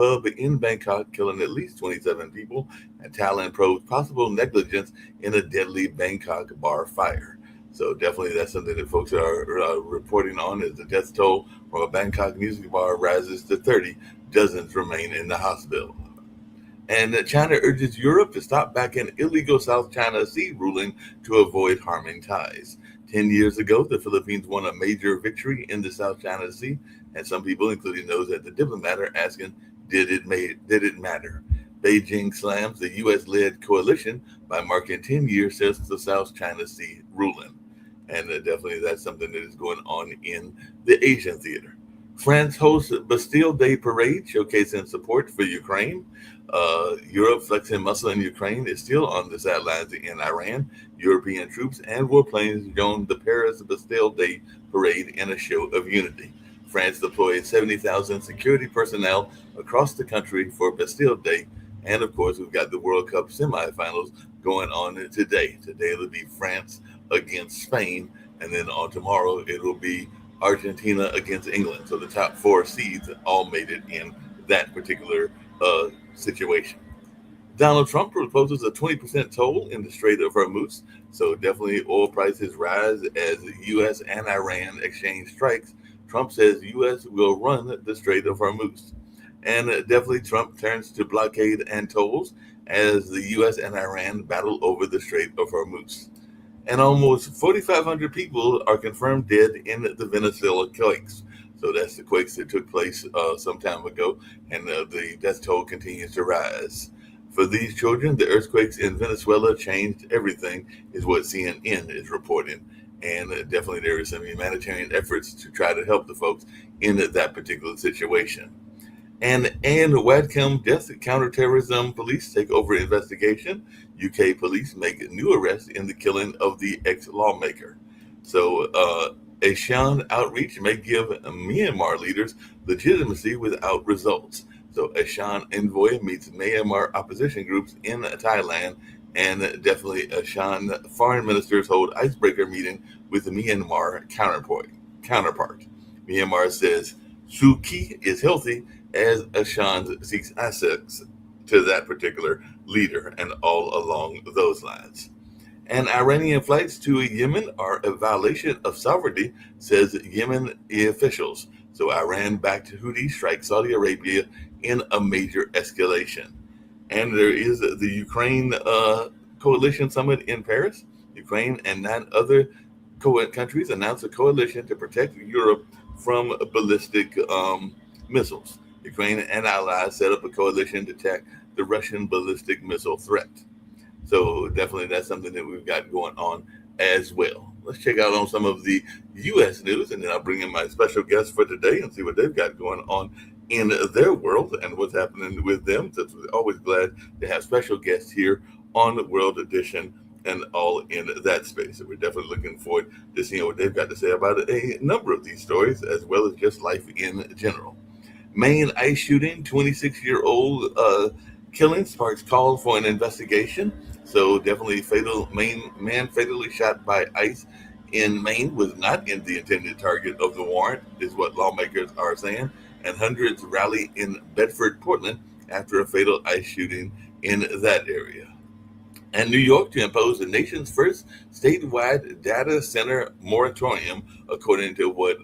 pub in Bangkok, killing at least 27 people, and Thailand probes possible negligence in a deadly Bangkok bar fire. So definitely that's something that folks are reporting on as the death toll from a Bangkok music bar rises to 30. Dozens remain in the hospital. And China urges Europe to stop backing illegal South China Sea ruling to avoid harming ties. 10 years ago, the Philippines won a major victory in the South China Sea, and some people, including those at the diplomat, are asking, did it matter? Beijing slams the U.S.-led coalition by marking 10 years since the South China Sea ruling. And definitely that's something that is going on in the Asian theater. France hosts Bastille Day parade showcasing support for Ukraine. Europe flexing muscle in Ukraine is still on the sidelines in Iran. European troops and warplanes joined the Paris Bastille Day parade in a show of unity. France deployed 70,000 security personnel across the country for Bastille Day. And of course, we've got the World Cup semifinals going on today. Today it'll be France against Spain, and then on tomorrow it will be Argentina against England. So the top four seeds all made it in that particular situation. Donald Trump proposes a 20% toll in the Strait of Hormuz. So definitely oil prices rise as the U.S. and Iran exchange strikes. Trump says U.S. will run the Strait of Hormuz. And definitely Trump turns to blockade and tolls as the U.S. and Iran battle over the Strait of Hormuz. And almost 4,500 people are confirmed dead in the Venezuela quakes. So that's the quakes that took place some time ago, and the death toll continues to rise. For these children, the earthquakes in Venezuela changed everything, is what CNN is reporting. And definitely there is some humanitarian efforts to try to help the folks in that particular situation. And Wadcombe death counterterrorism police take over investigation. UK police make new arrests in the killing of the ex-lawmaker. So Asian outreach may give Myanmar leaders legitimacy without results. So Asian envoy meets Myanmar opposition groups in Thailand, and definitely Asian foreign ministers hold icebreaker meeting with the Myanmar counterpart. Myanmar says Suu Kyi is healthy as Ashan seeks access to that particular leader and all along those lines. And Iranian flights to Yemen are a violation of sovereignty, says Yemen officials. So Iran backed Houthi strike Saudi Arabia in a major escalation. And there is the Ukraine coalition summit in Paris. Ukraine and 9 other countries announced a coalition to protect Europe from ballistic missiles. Ukraine and allies set up a coalition to attack the Russian ballistic missile threat. So definitely that's something that we've got going on as well. Let's check out on some of the U.S. news, and then I'll bring in my special guest for today and see what they've got going on in their world and what's happening with them. So we're always glad to have special guests here on the World Edition and all in that space. So we're definitely looking forward to seeing what they've got to say about a number of these stories, as well as just life in general. Maine ICE shooting, 26-year-old killing sparks call for an investigation. So definitely fatal. Maine man fatally shot by ICE in Maine was not in the intended target of the warrant, is what lawmakers are saying. And hundreds rally in Bedford, Portland, after a fatal ICE shooting in that area. And New York to impose the nation's first statewide data center moratorium, according to what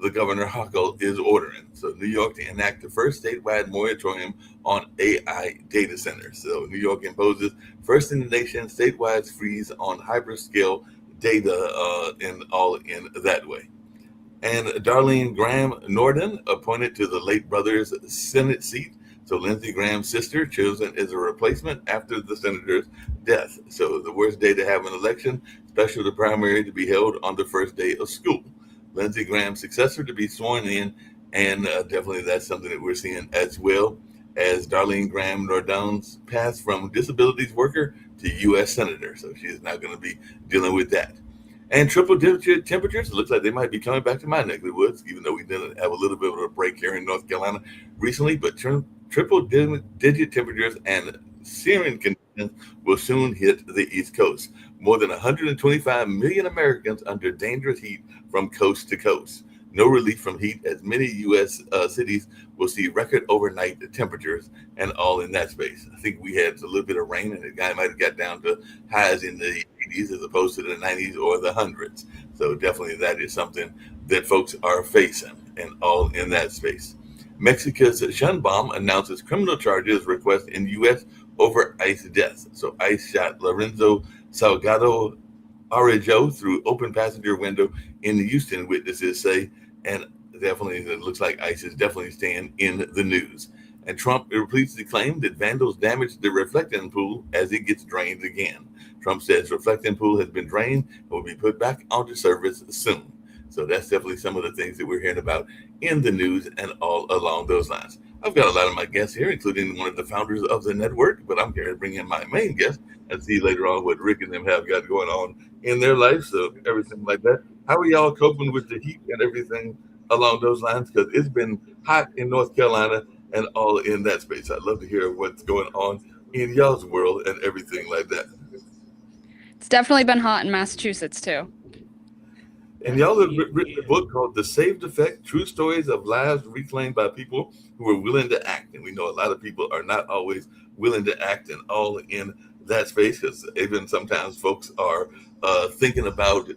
the Governor Hochul is ordering. So New York to enact the first statewide moratorium on AI data centers. So New York imposes first in the nation statewide freeze on hyperscale data and all in that way. And Darlene Graham Norden appointed to the late brother's Senate seat. So Lindsey Graham's sister chosen as a replacement after the senator's death. So the worst day to have an election, special the primary to be held on the first day of school. Lindsey Graham's successor to be sworn in, and definitely that's something that we're seeing as well as Darlene Graham Nordon's path from disabilities worker to U.S. senator. So she is now going to be dealing with that. And triple digit temperatures, it looks like they might be coming back to my neck of the woods, even though we did have a little bit of a break here in North Carolina recently. But triple digit temperatures and searing conditions will soon hit the East Coast. More than 125 million Americans under dangerous heat from coast to coast. no relief from heat as many U.S. Cities will see record overnight temperatures and all in that space. I think we had a little bit of rain and the guy might have got down to highs in the 80s as opposed to the 90s or the hundreds. So definitely that is something that folks are facing and all in that space. Mexico's Sheinbaum announces criminal charges request in U.S. over ICE deaths. So ICE shot Lorenzo Salgado Araujo through open passenger window in Houston, witnesses say, and definitely it looks like ICE is definitely staying in the news. And Trump repeats the claim that vandals damaged the reflecting pool as it gets drained again. Trump says reflecting pool has been drained and will be put back onto service soon. So that's definitely some of the things that we're hearing about in the news and all along those lines. I've got a lot of my guests here, including one of the founders of the network, but I'm here to bring in my main guest and see later on what Rick and them have got going on in their life. So everything like that. How are y'all coping with the heat and everything along those lines? Because it's been hot in North Carolina and all in that space. I'd love to hear what's going on in y'all's world and everything like that. It's definitely been hot in Massachusetts too. And y'all have written a book called The Saved Effect, True Stories of Lives Reclaimed by People Who Are Willing to Act. And we know a lot of people are not always willing to act and all in that space, because even sometimes folks are thinking about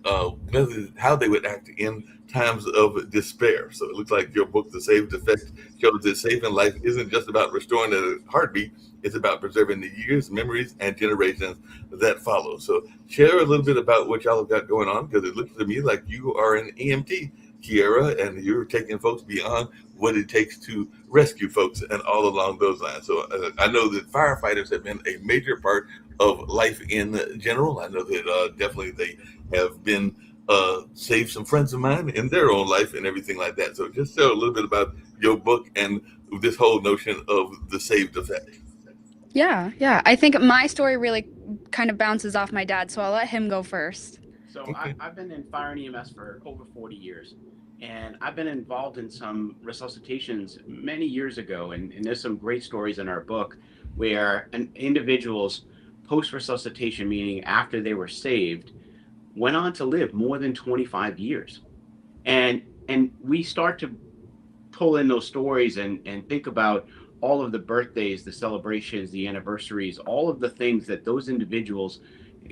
how they would act in times of despair. So it looks like your book, The Saved Effect, shows that saving life isn't just about restoring a heartbeat. It's about preserving the years, memories, and generations that follow. So share a little bit about what y'all have got going on, because it looks to me like you are an EMT, Kiera, and you're taking folks beyond what it takes to rescue folks and all along those lines. So I know that firefighters have been a major part of life in general. I know that definitely they have been saved some friends of mine in their own life and everything like that. So just share a little bit about your book and this whole notion of the saved effect. Yeah. I think my story really kind of bounces off my dad, so I'll let him go first. So I've been in fire and EMS for over 40 years, and I've been involved in some resuscitations many years ago, and there's some great stories in our book where individuals post-resuscitation, meaning after they were saved, went on to live more than 25 years. And we start to pull in those stories and think about all of the birthdays, the celebrations, the anniversaries, all of the things that those individuals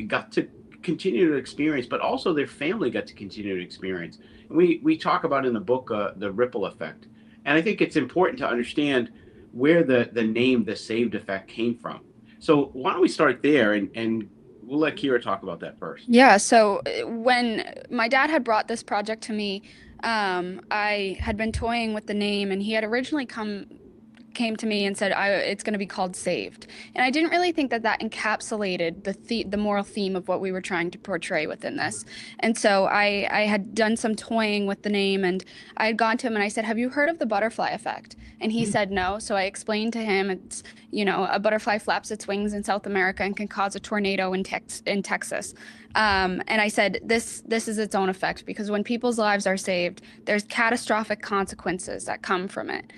got to continue to experience, but also their family got to continue to experience. And we talk about in the book the ripple effect. And I think it's important to understand where the name, the Saved Effect, came from. So why don't we start there, and we'll let Kiera talk about that first. Yeah, so when my dad had brought this project to me, I had been toying with the name, and he had originally came to me and said it's going to be called Saved, and I didn't really think that encapsulated the moral theme of what we were trying to portray within this. And so I had done some toying with the name, and I had gone to him and I said, have you heard of the butterfly effect? And he said no. So I explained to him, it's, a butterfly flaps its wings in South America and can cause a tornado in Texas. And I said, this is its own effect, because when people's lives are saved, there's catastrophic consequences that come from it.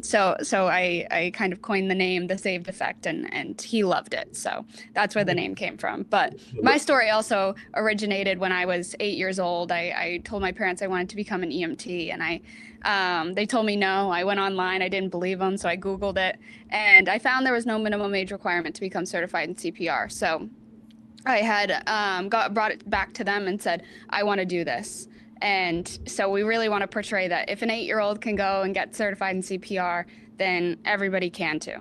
So I kind of coined the name, the Saved Effect, and he loved it. So that's where the name came from. But my story also originated when I was 8 years old. I told my parents I wanted to become an EMT, and they told me no. I went online, I didn't believe them, so I Googled it, and I found there was no minimum age requirement to become certified in CPR. So I had brought it back to them and said, I want to do this. And so we really want to portray that if an 8-year-old can go and get certified in CPR, then everybody can too.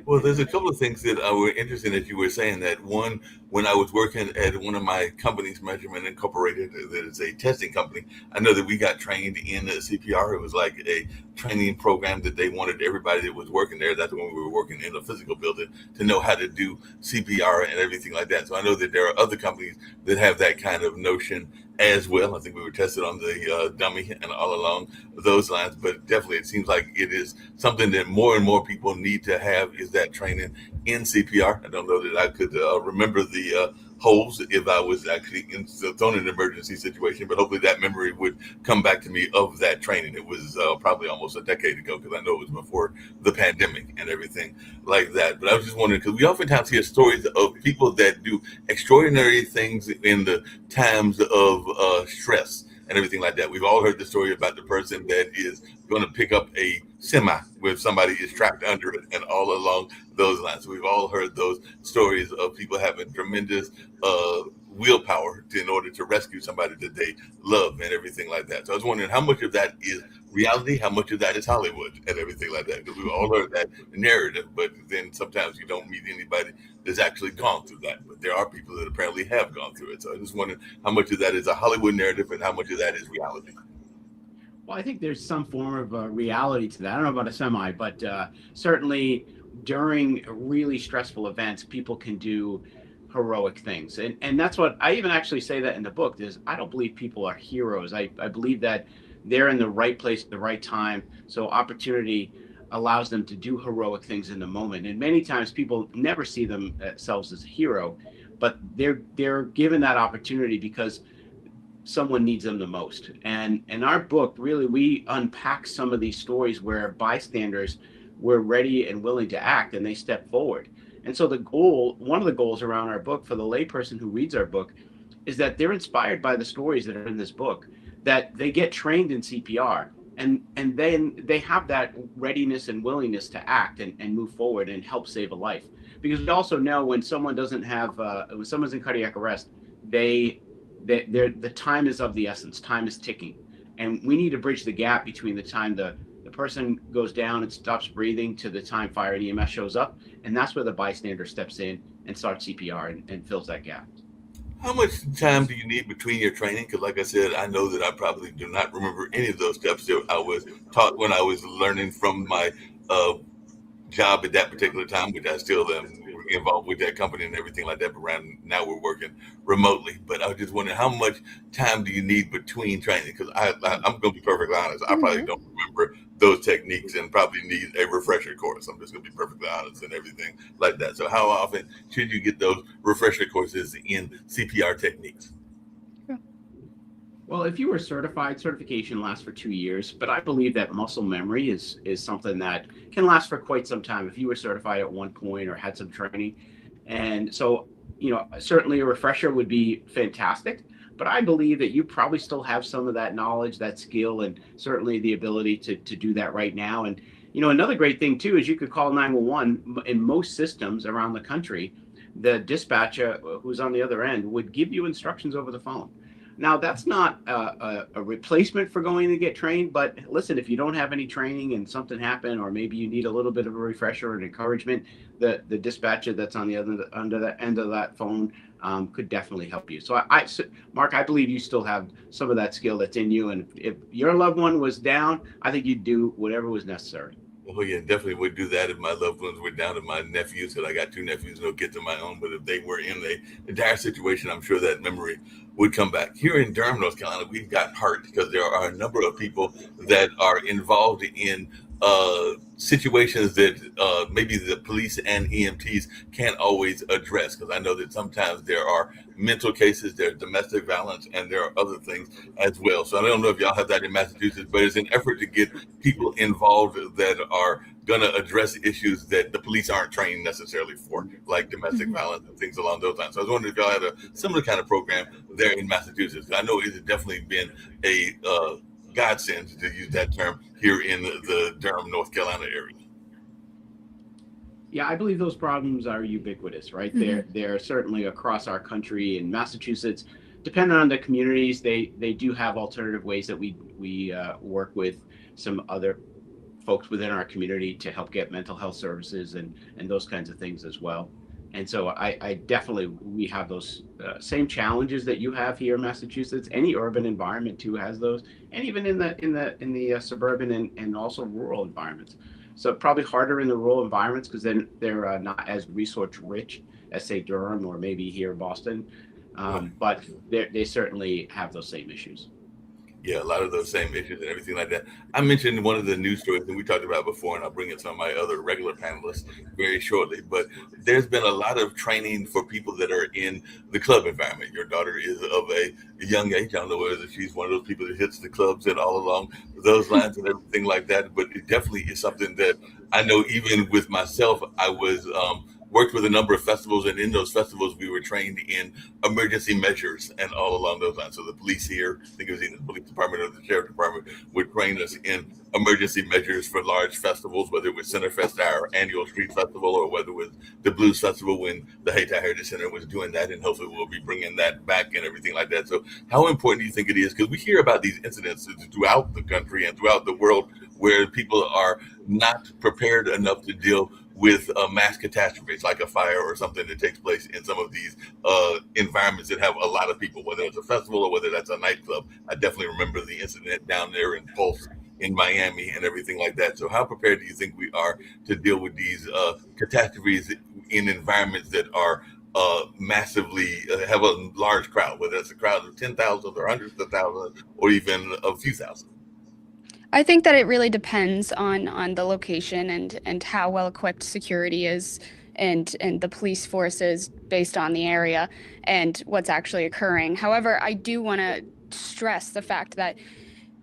Well, there's a couple of things that were interesting that you were saying. That one, when I was working at one of my companies, Measurement Incorporated, that is a testing company, I know that we got trained in CPR. It was like a training program that they wanted everybody that was working there. That's when we were working in a physical building, to know how to do CPR and everything like that. So I know that there are other companies that have that kind of notion as well. I think we were tested on the dummy and all along those lines, but definitely it seems like it is something that more and more people need to have, is that training in CPR. I don't know that I could remember the holes if I was actually thrown in an emergency situation, but hopefully that memory would come back to me of that training. It was probably almost a decade ago, because I know it was before the pandemic and everything like that. But I was just wondering, because we oftentimes hear stories of people that do extraordinary things in the times of stress. and everything like that. We've all heard the story about the person that is going to pick up a semi where somebody is trapped under it, and all along those lines. We've all heard those stories of people having tremendous willpower in order to rescue somebody that they love and everything like that. So I was wondering how much of that is reality, how much of that is Hollywood and everything like that. Because we've all heard that narrative, but then sometimes you don't meet anybody that's actually gone through that. But there are people that apparently have gone through it. So I just wondered how much of that is a Hollywood narrative and how much of that is reality. Well, I think there's some form of reality to that. I don't know about a semi, but certainly during really stressful events, people can do heroic things. And that's what I even actually say that in the book is I don't believe people are heroes. I believe that they're in the right place at the right time. So opportunity allows them to do heroic things in the moment. And many times people never see themselves as a hero, but they're given that opportunity because someone needs them the most. And in our book, really, we unpack some of these stories where bystanders were ready and willing to act and they stepped forward. And so one of the goals around our book for the layperson who reads our book is that they're inspired by the stories that are in this book, that they get trained in CPR and then they have that readiness and willingness to act and move forward and help save a life. Because we also know when someone doesn't have, when someone's in cardiac arrest, the time is of the essence, time is ticking. And we need to bridge the gap between the time the person goes down and stops breathing to the time fire and EMS shows up. And that's where the bystander steps in and starts CPR and fills that gap. How much time do you need between your training? Because like I said, I know that I probably do not remember any of those steps that I was taught when I was learning from my job at that particular time, which I still am involved with that company and everything like that. But now we're working remotely. But I was just wondering, how much time do you need between training? Because I'm going to be perfectly honest. I probably don't remember those techniques and probably need a refresher course. I'm just going to be perfectly honest and everything like that. So how often should you get those refresher courses in CPR techniques? Well, if you were certified, certification lasts for 2 years, but I believe that muscle memory is something that can last for quite some time if you were certified at one point or had some training. And so, certainly a refresher would be fantastic, but I believe that you probably still have some of that knowledge, that skill, and certainly the ability to do that right now. And, another great thing too is you could call 911 in most systems around the country. The dispatcher who's on the other end would give you instructions over the phone. Now, that's not a replacement for going to get trained, but listen, if you don't have any training and something happened, or maybe you need a little bit of a refresher and encouragement, the dispatcher that's on the other end of that phone could definitely help you. So, Mark, I believe you still have some of that skill that's in you. And if your loved one was down, I think you'd do whatever was necessary. Well, yeah, definitely would do that if my loved ones were down to my nephews, because I got 2 nephews, no kids of my own. But if they were in a dire situation, I'm sure that memory would come back. Here in Durham, North Carolina, we've got hurt because there are a number of people that are involved in situations that maybe the police and EMTs can't always address. Because I know that sometimes there are mental cases, there's domestic violence, and there are other things as well. So I don't know if y'all have that in Massachusetts, but it's an effort to get people involved that are going to address issues that the police aren't trained necessarily for, like domestic violence and things along those lines. So I was wondering if y'all had a similar kind of program there in Massachusetts. I know it's definitely been a godsend, to use that term, here in the Durham, North Carolina area. Yeah, I believe those problems are ubiquitous, right? They're certainly across our country. In Massachusetts, depending on the communities, they do have alternative ways that we work with some other folks within our community to help get mental health services and those kinds of things as well. And so I definitely, we have those same challenges that you have here in Massachusetts. Any urban environment too has those, and even in the suburban and also rural environments. So probably harder in the rural environments because then they're not as resource rich as say Durham or maybe here in Boston, but they certainly have those same issues. Yeah, a lot of those same issues and everything like that. I mentioned one of the news stories that we talked about before, and I'll bring in some of my other regular panelists very shortly. But there's been a lot of training for people that are in the club environment. Your daughter is of a young age. I don't know whether she's one of those people that hits the clubs and all along those lines and everything like that. But it definitely is something that I know even with myself, I was worked with a number of festivals, and in those festivals, we were trained in emergency measures and all along those lines. So the police here, I think it was either the police department or the sheriff department, would train us in emergency measures for large festivals, whether it was Centerfest, our annual street festival, or whether it was the Blues Festival when the Hayti Heritage Center was doing that, and hopefully we'll be bringing that back and everything like that. So how important do you think it is? Because we hear about these incidents throughout the country and throughout the world where people are not prepared enough to deal with mass catastrophes like a fire or something that takes place in some of these environments that have a lot of people, whether it's a festival or whether that's a nightclub. I definitely remember the incident down there in Pulse in Miami and everything like that. So how prepared do you think we are to deal with these catastrophes in environments that are massively have a large crowd, whether it's a crowd of 10,000 or hundreds of thousands or even a few thousand? I think that it really depends on the location and how well equipped security is and the police forces based on the area and what's actually occurring. However, I do want to stress the fact that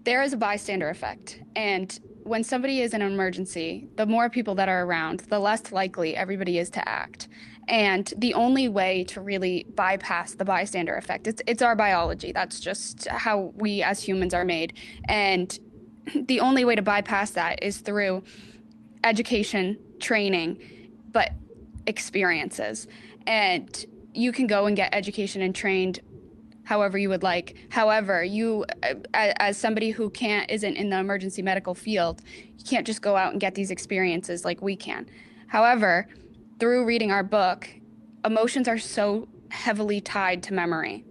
there is a bystander effect. And when somebody is in an emergency, the more people that are around, the less likely everybody is to act. And the only way to really bypass the bystander effect, it's our biology. That's just how we as humans are made. And the only way to bypass that is through education, training, but experiences. And you can go and get education and trained however you would like. However, you, as somebody who isn't in the emergency medical field, you can't just go out and get these experiences like we can. However, through reading our book, emotions are so heavily tied to memory.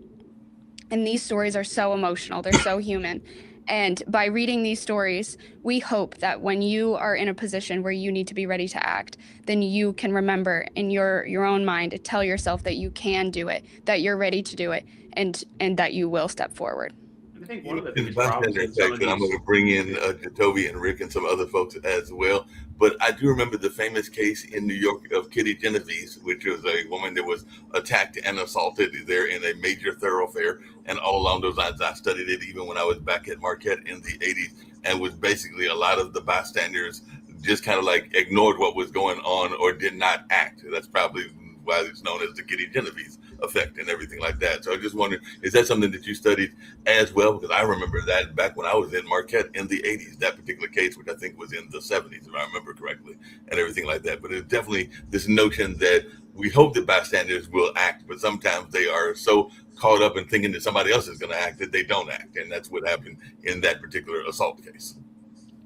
And these stories are so emotional, they're so human. And by reading these stories, we hope that when you are in a position where you need to be ready to act, then you can remember in your own mind to tell yourself that you can do it, that you're ready to do it, and that you will step forward. I think one of the In biggest bystander problems in some of effect, and I'm going these, to bring in Jacoby and Rick and some other folks as well. But I do remember the famous case in New York of Kitty Genovese, which was a woman that was attacked and assaulted there in a major thoroughfare. And all along those lines, I studied it even when I was back at Marquette in the 80s, and was basically a lot of the bystanders just kind of like ignored what was going on or did not act. That's probably why it's known as the Kitty Genovese effect and everything like that. So I just wondered, is that something that you studied as well? Because I remember that back when I was in Marquette in the 80s, that particular case, which I think was in the 70s, if I remember correctly, and everything like that. But it's definitely this notion that we hope that bystanders will act, but sometimes they are so caught up in thinking that somebody else is going to act that they don't act. And that's what happened in that particular assault case.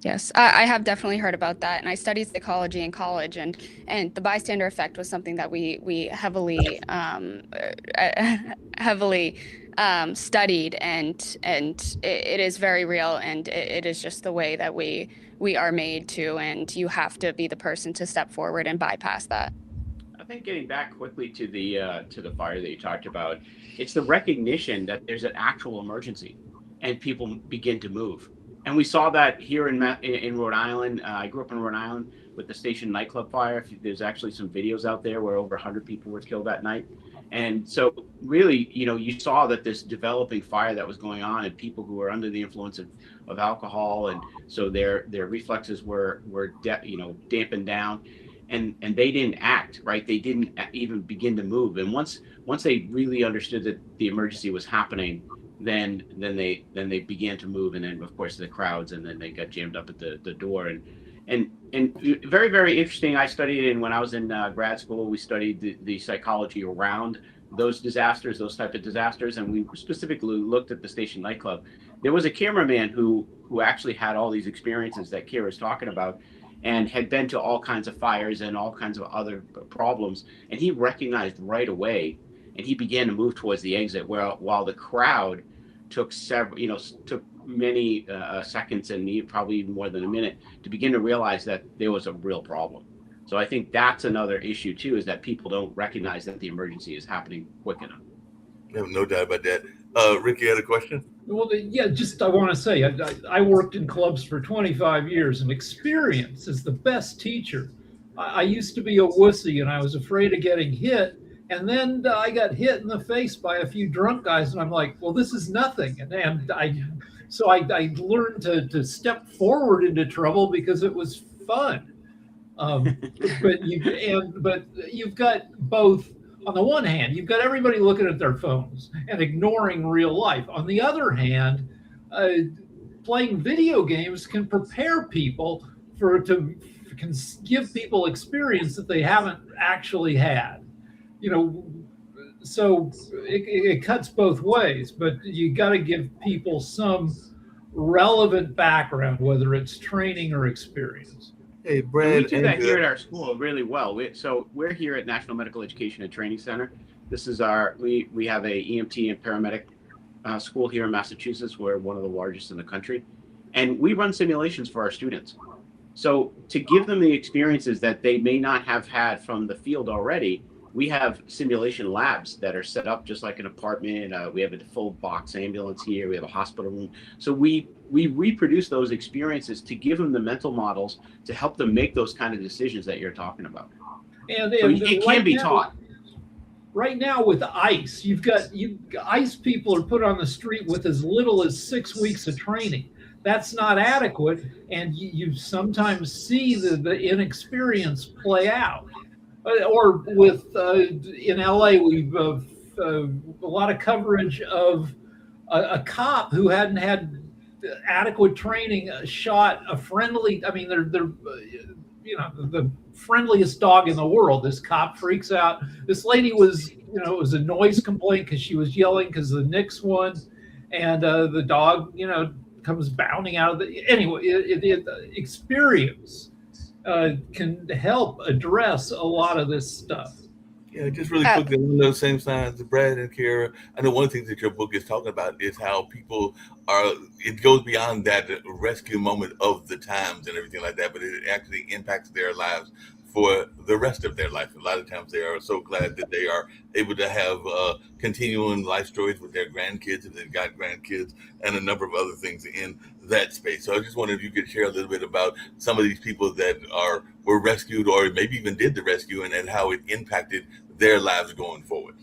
Yes, I have definitely heard about that, and I studied psychology in college, and the bystander effect was something that we heavily studied, and it is very real, and it is just the way that we are made to, and you have to be the person to step forward and bypass that. I think getting back quickly to the fire that you talked about, it's the recognition that there's an actual emergency, and people begin to move. And we saw that here in Rhode Island. I grew up in Rhode Island with the Station nightclub fire. There's actually some videos out there where over 100 people were killed that night. And so really, you saw that this developing fire that was going on, and people who were under the influence of alcohol, and so their reflexes were dampened down, and they didn't act, right? They didn't even begin to move. And once they really understood that the emergency was happening, then they began to move, and then of course the crowds, and then they got jammed up at the door, and very, very interesting. I studied it, and when I was in grad school, we studied the psychology around those disasters, those type of disasters, and we specifically looked at the Station nightclub. There was a cameraman who actually had all these experiences that Kira's talking about, and had been to all kinds of fires and all kinds of other problems, and he recognized right away. And he began to move towards the exit, while the crowd took many seconds, and probably even more than a minute, to begin to realize that there was a real problem. So I think that's another issue too, is that people don't recognize that the emergency is happening quick enough. No doubt about that. Rick, you had a question? Well, yeah, just I want to say, I worked in clubs for 25 years, and experience is the best teacher. I used to be a wussy, and I was afraid of getting hit. And then I got hit in the face by a few drunk guys, and I'm like, well, this is nothing. And I learned to step forward into trouble because it was fun. Um, but you've got both. On the one hand, you've got everybody looking at their phones and ignoring real life. On the other hand, uh, playing video games can prepare people can give people experience that they haven't actually had. You know, so it cuts both ways. But you got to give people some relevant background, whether it's training or experience. Hey, And Brad, we do that here at our school really well. So we're here at National Medical Education and Training Center. This is we have a EMT and paramedic school here in Massachusetts. We're one of the largest in the country, and we run simulations for our students. So to give them the experiences that they may not have had from the field already, we have simulation labs that are set up just like an apartment. We have a full box ambulance here. We have a hospital room. So we reproduce those experiences to give them the mental models to help them make those kind of decisions that you're talking about. And So it can be taught. Right now with ICE, ICE people are put on the street with as little as 6 weeks of training. That's not adequate, and you sometimes see the inexperience play out. Or with in LA, we've a lot of coverage of a cop who hadn't had adequate training shot a friendly. I mean, they're the friendliest dog in the world. This cop freaks out. This lady was, it was a noise complaint because she was yelling because the Knicks won, and the dog, comes bounding out of the. Anyway, experience can help address a lot of this stuff. Yeah, just really quickly along those same signs, Brad and Kara, I know one of the things that your book is talking about is how people it goes beyond that rescue moment of the times and everything like that, but it actually impacts their lives for the rest of their life. A lot of times they are so glad that they are able to have continuing life stories with their grandkids, if they've got grandkids, and a number of other things in that space. So I just wondered if you could share a little bit about some of these people that were rescued or maybe even did the rescue and how it impacted their lives going forward.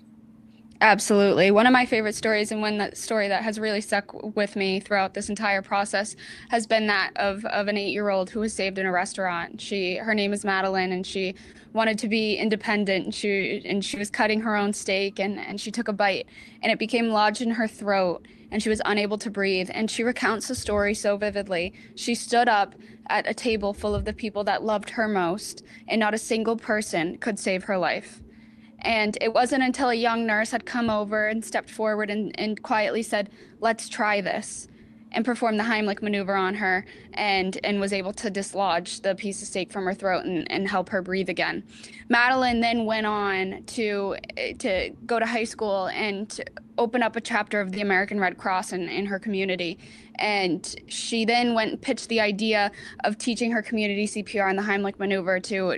Absolutely. One of my favorite stories, and one story that has really stuck with me throughout this entire process, has been that of an 8-year-old who was saved in a restaurant. Her name is Madeline, and she wanted to be independent. She was cutting her own steak, and she took a bite, and it became lodged in her throat, and she was unable to breathe. And she recounts the story so vividly. She stood up at a table full of the people that loved her most, and not a single person could save her life. And it wasn't until a young nurse had come over and stepped forward and quietly said, "Let's try this," and performed the Heimlich maneuver on her and was able to dislodge the piece of steak from her throat and help her breathe again. Madeline then went on to go to high school and to open up a chapter of the American Red Cross in her community. And she then went and pitched the idea of teaching her community CPR and the Heimlich maneuver to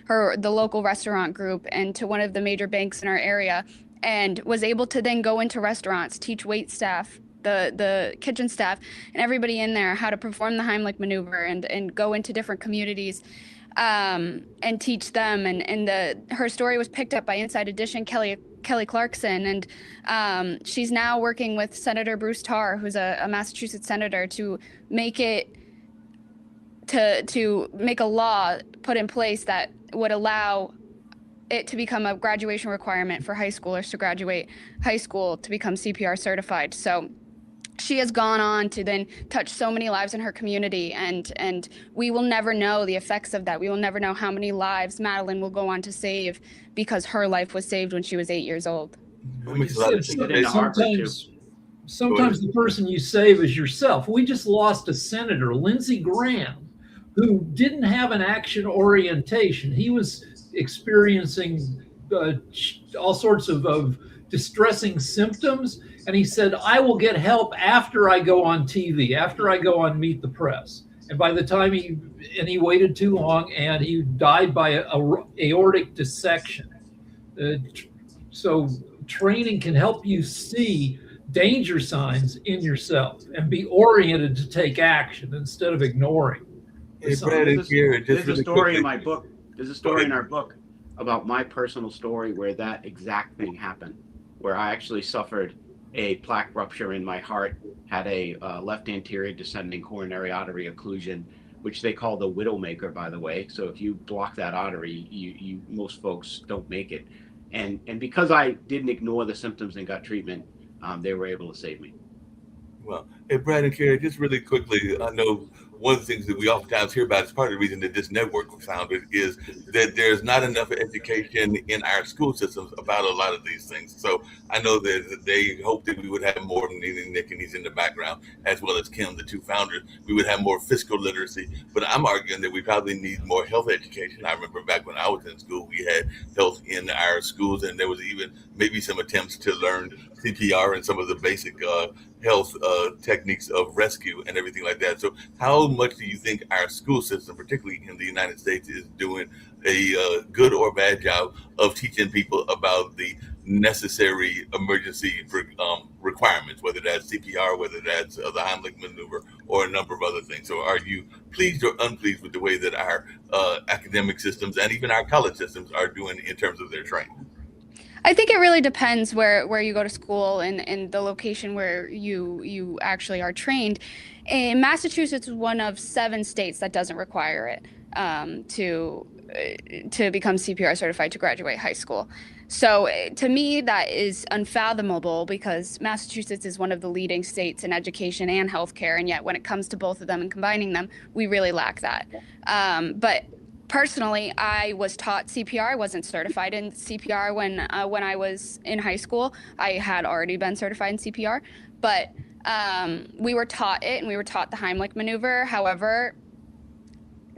the local restaurant group and to one of the major banks in our area, and was able to then go into restaurants, teach wait staff, the kitchen staff, and everybody in there how to perform the Heimlich maneuver and go into different communities and teach them. And her story was picked up by Inside Edition, Kelly Clarkson, and she's now working with Senator Bruce Tarr, who's a Massachusetts senator, to make a law put in place that would allow it to become a graduation requirement for high schoolers to graduate high school to become CPR certified. So she has gone on to then touch so many lives in her community, and we will never know the effects of that. We will never know how many lives Madeline will go on to save because her life was saved when she was 8 years old. Sometimes the person you save is yourself. We just lost a senator, Lindsey Graham, who didn't have an action orientation. He was experiencing all sorts of distressing symptoms, and he said, "I will get help after I go on TV, after I go on Meet the Press." And by the time he waited too long, and he died by a aortic dissection. So training can help you see danger signs in yourself and be oriented to take action instead of ignoring. There's a story in my book. There's a story in our book about my personal story where that exact thing happened, where I actually suffered a plaque rupture in my heart, had a left anterior descending coronary artery occlusion, which they call the widowmaker, by the way. So if you block that artery, you most folks don't make it. And because I didn't ignore the symptoms and got treatment, they were able to save me. Well, hey, Brad and Carrie, just really quickly, I know one of the things that we oftentimes hear about is part of the reason that this network was founded is that there's not enough education in our school systems about a lot of these things. So I know that they hope that we would have more, Nick, and he's in the background, as well as Kim, the two founders, we would have more fiscal literacy. But I'm arguing that we probably need more health education. I remember back when I was in school, we had health in our schools, and there was even maybe some attempts to learn CPR and some of the basic health techniques of rescue and everything like that. So how much do you think our school system, particularly in the United States, is doing a good or bad job of teaching people about the necessary emergency requirements, whether that's CPR, whether that's the Heimlich maneuver, or a number of other things? So are you pleased or unpleased with the way that our academic systems and even our college systems are doing in terms of their training? I think it really depends where you go to school and the location where you actually are trained. And Massachusetts is one of 7 states that doesn't require it to become CPR certified to graduate high school. So to me, that is unfathomable because Massachusetts is one of the leading states in education and healthcare, and yet when it comes to both of them and combining them, we really lack that. But personally, I was taught CPR. I wasn't certified in CPR when I was in high school. I had already been certified in CPR, but we were taught it, and we were taught the Heimlich maneuver. However,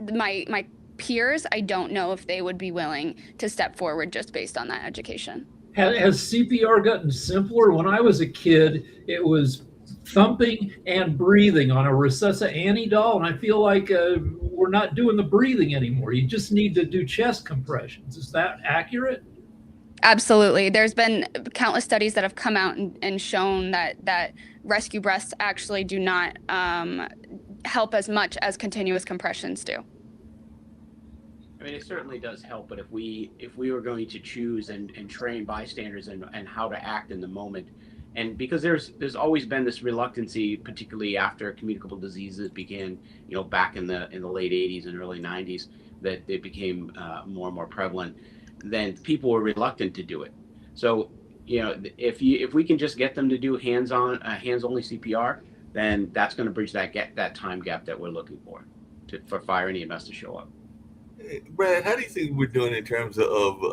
my peers, I don't know if they would be willing to step forward just based on that education. Has CPR gotten simpler? When I was a kid, it was thumping and breathing on a Recessa Annie doll, and I feel like we're not doing the breathing anymore. You just need to do chest compressions. Is that accurate? Absolutely. There's been countless studies that have come out and shown that rescue breaths actually do not help as much as continuous compressions do. I mean, it certainly does help, but if we were going to choose and train bystanders and how to act in the moment, and because there's always been this reluctancy, particularly after communicable diseases began, back in the late 80s and early 90s, that it became more and more prevalent, then people were reluctant to do it. So, if we can just get them to do hands-only CPR, then that's going to bridge that time gap that we're looking for fire and EMS to show up. Brad, how do you think we're doing in terms of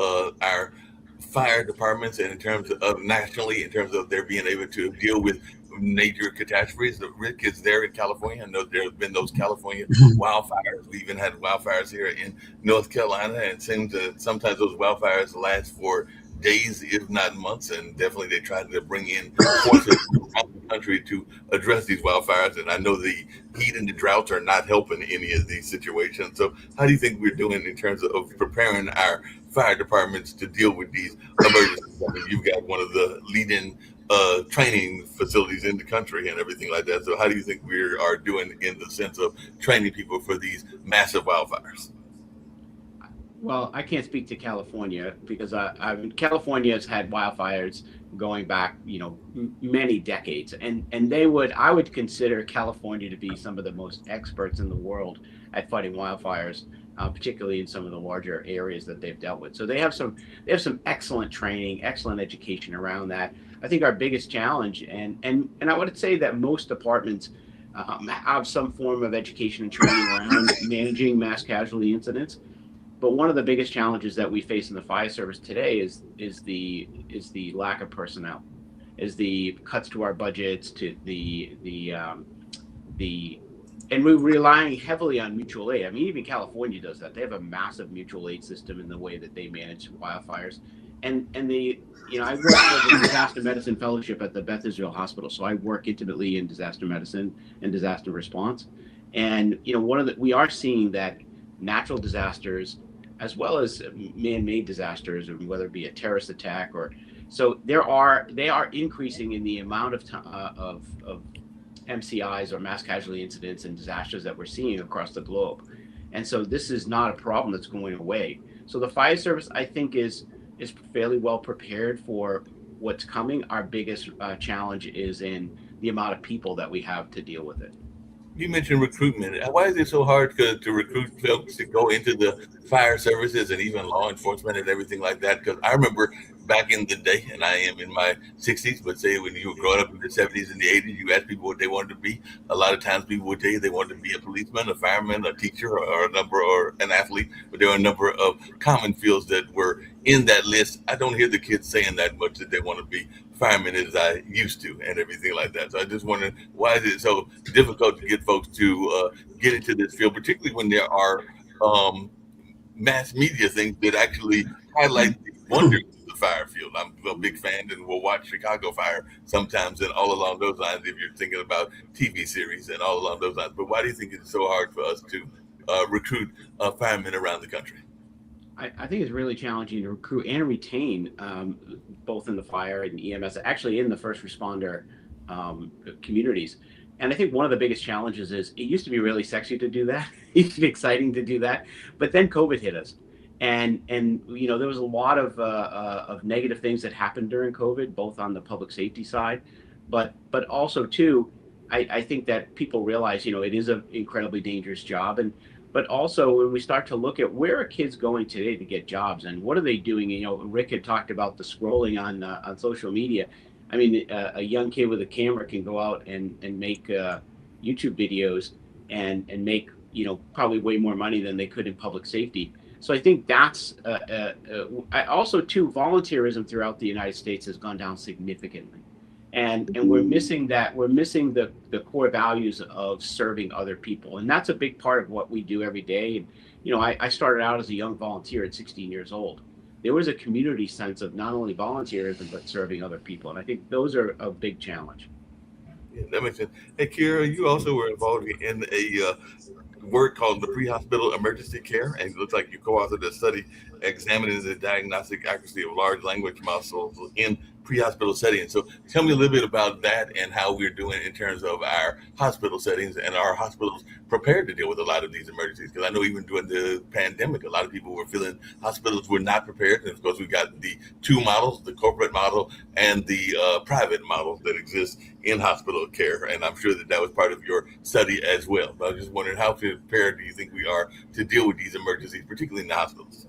our fire departments and in terms of nationally, in terms of their being able to deal with major catastrophes? Rick is there in California. I know there have been those California wildfires. We even had wildfires here in North Carolina, and it seems that sometimes those wildfires last for days, if not months, and definitely they tried to bring in forces around the country to address these wildfires. And I know the heat and the droughts are not helping any of these situations. So how do you think we're doing in terms of preparing our fire departments to deal with these emergencies? I mean, you've got one of the leading training facilities in the country and everything like that. So how do you think we are doing in the sense of training people for these massive wildfires? Well, I can't speak to California because California has had wildfires going back, many decades, and I would consider California to be some of the most experts in the world at fighting wildfires, particularly in some of the larger areas that they've dealt with. So they have some excellent training, excellent education around that. I think our biggest challenge, and I would say that most departments have some form of education and training around managing mass casualty incidents. But one of the biggest challenges that we face in the fire service today is the lack of personnel, is the cuts to our budgets, to and we're relying heavily on mutual aid. I mean, even California does that. They have a massive mutual aid system in the way that they manage wildfires. And I work with the disaster medicine fellowship at the Beth Israel Hospital, so I work intimately in disaster medicine and disaster response. And we are seeing that natural disasters, as well as man-made disasters, whether it be a terrorist attack they are increasing in the amount of MCIs or mass casualty incidents and disasters that we're seeing across the globe. And so this is not a problem that's going away. So the fire service, I think, is fairly well prepared for what's coming. Our biggest challenge is in the amount of people that we have to deal with it. You mentioned recruitment. Why is it so hard to recruit folks to go into the fire services and even law enforcement and everything like that? Because I remember back in the day, and I am in my 60s, but say when you were growing up in the 70s and the 80s, you asked people what they wanted to be. A lot of times people would tell you they wanted to be a policeman, a fireman, a teacher, or an athlete. But there are a number of common fields that were in that list. I don't hear the kids saying that much that they want to be firemen as I used to and everything like that. So I just wonder, why is it so difficult to get folks to get into this field, particularly when there are mass media things that actually highlight the wonders of the fire field. I'm a big fan and will watch Chicago Fire sometimes and all along those lines if you're thinking about TV series and all along those lines. But why do you think it's so hard for us to recruit firemen around the country? I think it's really challenging to recruit and retain, both in the fire and EMS, actually in the first responder communities. And I think one of the biggest challenges is it used to be really sexy to do that. It used to be exciting to do that. But then COVID hit us. And there was a lot of negative things that happened during COVID, both on the public safety side, but also too, I think that people realize, it is an incredibly dangerous job. But also when we start to look at where are kids going today to get jobs and what are they doing? Rick had talked about the scrolling on social media. I mean, a young kid with a camera can go out and make YouTube videos and make, probably way more money than they could in public safety. So I think that's also too, volunteerism throughout the United States has gone down significantly. And we're missing that. We're missing the core values of serving other people. And that's a big part of what we do every day. And, I started out as a young volunteer at 16 years old. There was a community sense of not only volunteerism, but serving other people. And I think those are a big challenge. Yeah, that makes sense. Hey, Kira, you also were involved in a work called the Pre-Hospital Emergency Care, and it looks like you co-authored a study examining the diagnostic accuracy of large language models in pre-hospital settings. So tell me a little bit about that and how we're doing in terms of our hospital settings and our hospitals prepared to deal with a lot of these emergencies. Because I know even during the pandemic, a lot of people were feeling hospitals were not prepared. And of course, we got the two models, the corporate model and the private model that exists in hospital care. And I'm sure that was part of your study as well. But I was just wondering, how prepared do you think we are to deal with these emergencies, particularly in the hospitals?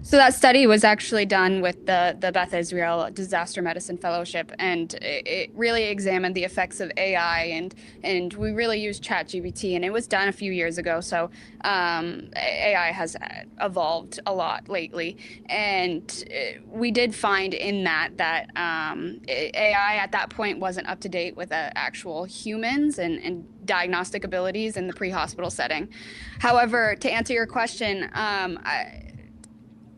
So that study was actually done with the Beth Israel Disaster Medicine Fellowship, and it really examined the effects of AI, and we really used ChatGPT, and it was done a few years ago. So AI has evolved a lot lately, and we did find in that AI at that point wasn't up to date with actual humans and diagnostic abilities in the pre-hospital setting. However, to answer your question,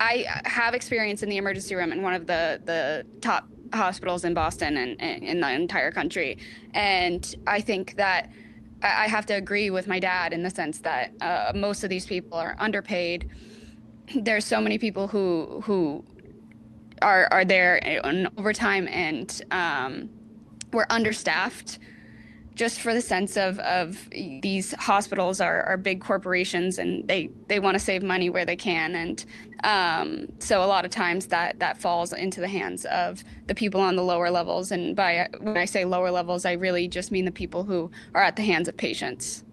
I have experience in the emergency room in one of the top hospitals in Boston and in the entire country. And I think that I have to agree with my dad in the sense that most of these people are underpaid. There's so many people who are there in overtime, and we're understaffed. Just for the sense of these hospitals are big corporations, and they want to save money where they can. And so a lot of times that falls into the hands of the people on the lower levels. And when I say lower levels, I really just mean the people who are at the hands of patients.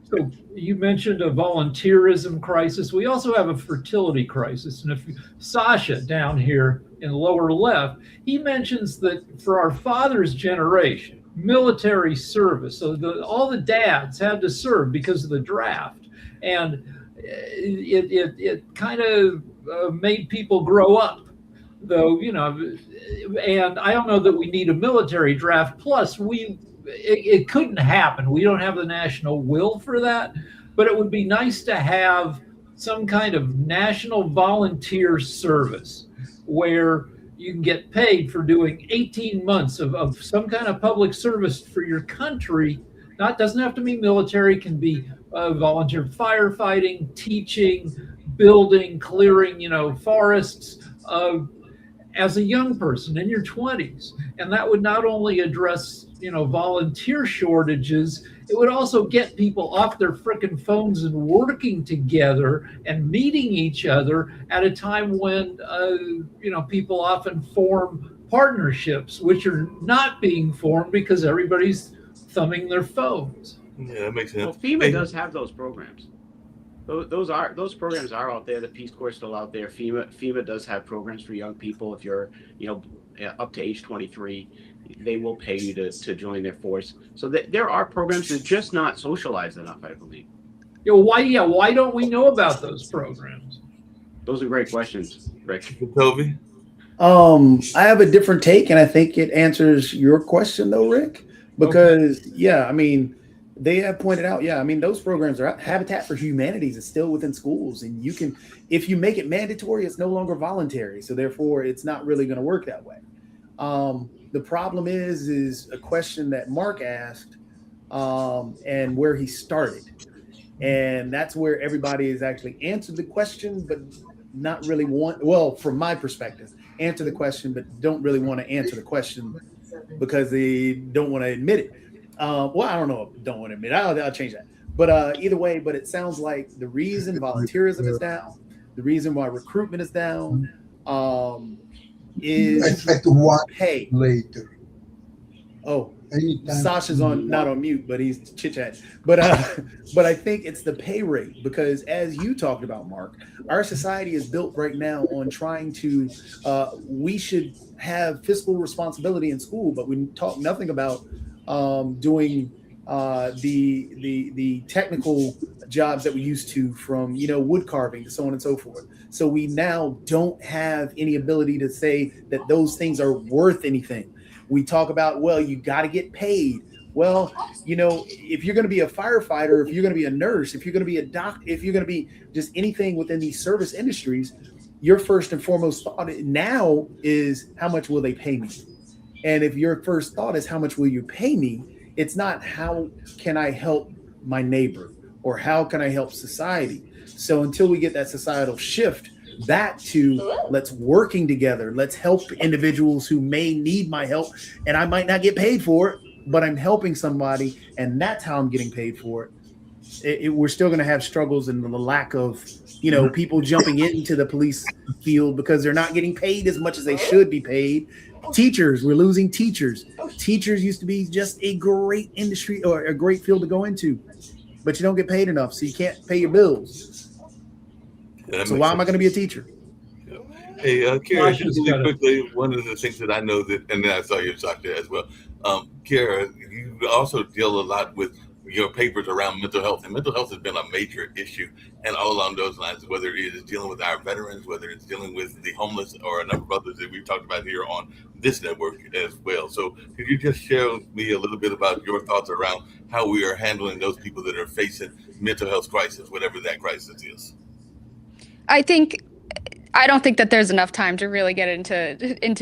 So you mentioned a volunteerism crisis. We also have a fertility crisis. And if Sasha down here in the lower left, he mentions that for our father's generation, military service, so all the dads had to serve because of the draft, and it kind of made people grow up, though, and I don't know that we need a military draft. Plus it couldn't happen. We don't have the national will for that, but it would be nice to have some kind of national volunteer service where you can get paid for doing 18 months of some kind of public service for your country. Doesn't have to be military, can be volunteer firefighting, teaching, building, clearing, forests, as a young person in your 20s. And that would not only address, volunteer shortages, it would also get people off their frickin' phones and working together and meeting each other at a time when, people often form partnerships, which are not being formed because everybody's thumbing their phones. Yeah, that makes Well, sense. FEMA Hey, does have those programs. Those programs are out there. The Peace Corps is still out there. FEMA does have programs for young people. If you're, you know, up to age 23, they will pay you to join their force. So there are programs that are just not socialized enough, I believe. Why don't we know about those programs? Those are great questions, Rick. Toby. I have a different take, and I think it answers your question though, Rick. Because yeah, I mean, they have pointed out, yeah, I mean, those programs are Habitat for Humanities is still within schools, and you can, if you make it mandatory, it's no longer voluntary. So therefore, it's not really going to work that way. The problem is a question that Mark asked, and where he started, and that's where everybody has actually answered the question, but not really well, from my perspective, answer the question, but don't really want to answer the question because they don't want to admit it. Well, I don't know if don't want to admit it. I'll change that. But either way, but it sounds like the reason volunteerism is down, the reason why recruitment is down, is pay. Later. Oh, Anytime. Sasha's not on mute, but he's chit chat. But I think it's the pay rate, because as you talked about, Mark, our society is built right now on trying to. We should have fiscal responsibility in school, but we talk nothing about doing the technical jobs that we used to, from wood carving to so on and so forth. So we now don't have any ability to say that those things are worth anything. We talk about, well, you got to get paid. Well, if you're going to be a firefighter, if you're going to be a nurse, if you're going to be a doc, if you're going to be just anything within these service industries, your first and foremost thought now is, how much will they pay me? And if your first thought is, how much will you pay me? It's not, how can I help my neighbor, or how can I help society? So until we get that societal shift back to, let's working together, let's help individuals who may need my help, and I might not get paid for it, but I'm helping somebody, and that's how I'm getting paid for it. We're still going to have struggles and the lack of, people jumping into the police field because they're not getting paid as much as they should be paid. Teachers, we're losing teachers. Teachers used to be just a great industry, or a great field to go into, but you don't get paid enough, so you can't pay your bills. So why am I going to be a teacher? Hey, Kara, just really quickly, one of the things that I know that, and then I saw your Sasha as well. Kara, you also deal a lot with your papers around mental health, and mental health has been a major issue, and all along those lines, whether it is dealing with our veterans, whether it's dealing with the homeless, or a number of others that we've talked about here on this network as well. So could you just share with me a little bit about your thoughts around how we are handling those people that are facing mental health crisis, whatever that crisis is? I don't think that there's enough time to really get into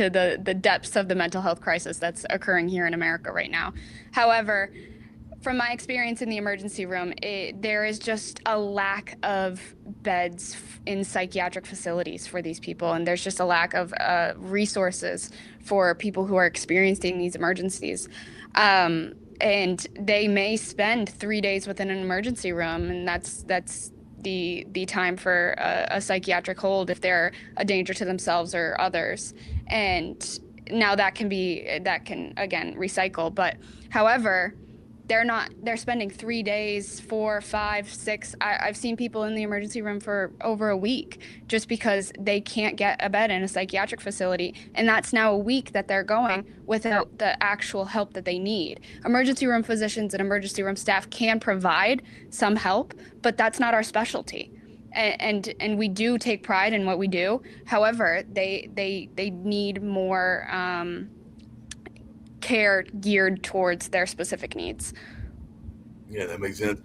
the depths of the mental health crisis that's occurring here in America right now. However, from my experience in the emergency room, there is just a lack of beds in psychiatric facilities for these people, and there's just a lack of resources for people who are experiencing these emergencies. And they may spend 3 days within an emergency room, and that's the time for a psychiatric hold if they're a danger to themselves or others. And now that can again recycle, but however, they're spending 3 days, 4, 5, 6. I've seen people in the emergency room for over a week just because they can't get a bed in a psychiatric facility. And that's now a week that they're going without the actual help that they need. Emergency room physicians and emergency room staff can provide some help, but that's not our specialty. And we do take pride in what we do. However, they need more care geared towards their specific needs. Yeah, that makes sense.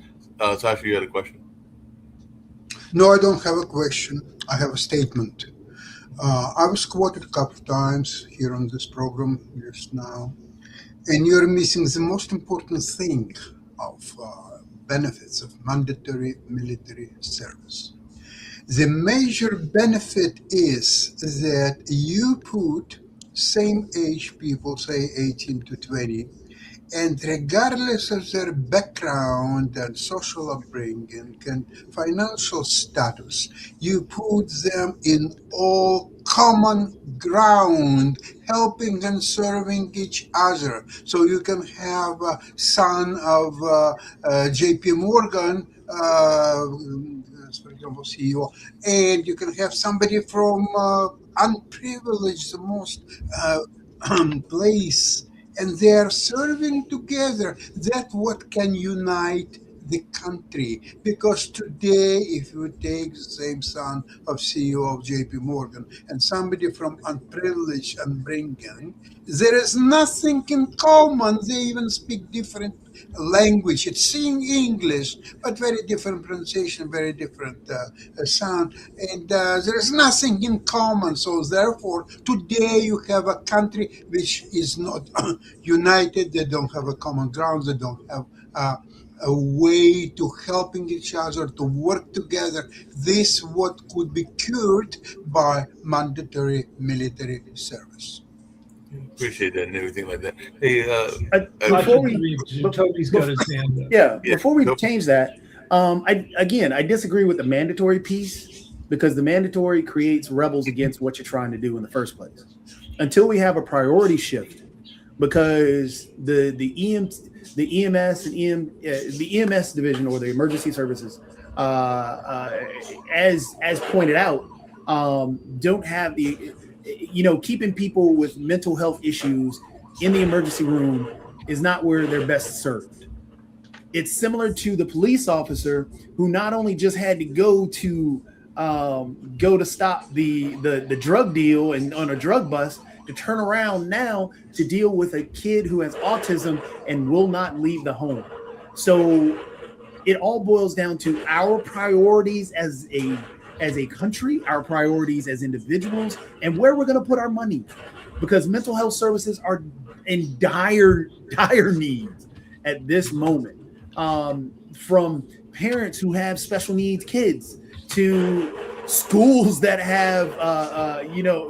Sasha, you had a question? No, I don't have a question. I have a statement. I was quoted a couple of times here on this program just now, and you're missing the most important thing of benefits of mandatory military service. The major benefit is that you put same age people, say 18 to 20, and regardless of their background and social upbringing and financial status, you put them in all common ground, helping and serving each other. So you can have a son of J.P. Morgan, for example, CEO, and you can have somebody from unprivileged, the most place, and they are serving together. That's what can unite the country. Because today, if you take the same son of CEO of JP Morgan and somebody from unprivileged and bringing, there is nothing in common. They even speak different language. It's sing English, but very different pronunciation, very different sound, and there is nothing in common. So therefore, today you have a country which is not united. They don't have a common ground. They don't have a way to helping each other to work together. This what could be cured by mandatory military service. Appreciate that and everything like that. Hey, Before we, Toby's got his hand up. yeah, Yeah, before we go. change that, I disagree with the mandatory piece, because the mandatory creates rebels against what you're trying to do in the first place. Until we have a priority shift, because the EMS and the EMS division, or the emergency services, as pointed out, don't have the, keeping people with mental health issues in the emergency room is not where they're best served. It's similar to the police officer who not only just had to go to stop the drug deal and on a drug bust, to turn around now to deal with a kid who has autism and will not leave the home. So it all boils down to our priorities as a country, our priorities as individuals, and where we're going to put our money, because mental health services are in dire needs at this moment. From parents who have special needs kids to schools that have,